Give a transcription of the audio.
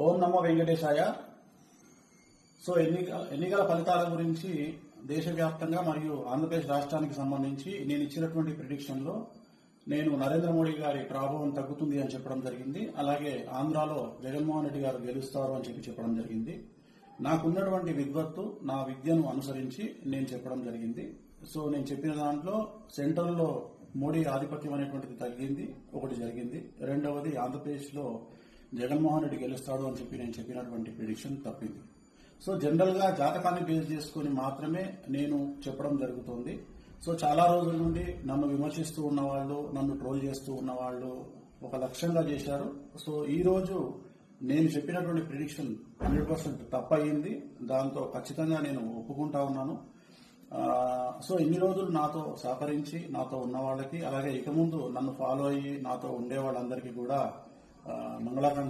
ఓం నమో వెంకటేశాయ. So ఎన్నికల ఫలితాల గురించి దేశవ్యాప్తంగా మరియు ఆంధ్రప్రదేశ్ రాష్ట్రానికి సంబంధించి నేను ఇచ్చినటువంటి ప్రిడిక్షన్ లో నేను నరేంద్ర మోడీ గారి ప్రభావం తగ్గుతుంది అని చెప్పడం జరిగింది. అలాగే ఆంధ్రాలో జగన్మోహన్ రెడ్డి గారు గెలుస్తారు అని చెప్పడం జరిగింది. నాకున్నటువంటి విద్వత్తు, నా విద్యను అనుసరించి నేను చెప్పడం జరిగింది. సో నేను చెప్పిన దాంట్లో సెంట్రల్లో మోడీ ఆధిపత్యం అనేటువంటిది తగ్గింది, ఒకటి జరిగింది. రెండవది ఆంధ్రప్రదేశ్ లో జగన్మోహన్ రెడ్డి గెలుస్తాడు అని చెప్పి నేను చెప్పినటువంటి ప్రిడిక్షన్ తప్పింది. సో జనరల్ గా జాతకాన్ని బేస్ చేసుకుని మాత్రమే నేను చెప్పడం జరుగుతుంది. సో చాలా రోజుల నుండి నన్ను విమర్శిస్తూ ఉన్నవాళ్ళు, నన్ను ట్రోల్ చేస్తూ ఉన్నవాళ్ళు ఒక లక్ష్యంగా చేశారు. సో ఈ రోజు నేను చెప్పినటువంటి ప్రిడిక్షన్ 100% తప్పయింది. దాంతో ఖచ్చితంగా నేను ఒప్పుకుంటా ఉన్నాను. సో ఇన్ని రోజులు నాతో సహకరించి నాతో ఉన్న వాళ్ళకి, అలాగే ఇక ముందు నన్ను ఫాలో అయ్యి నాతో ఉండే వాళ్ళందరికీ కూడా మంగళాకాంక్ష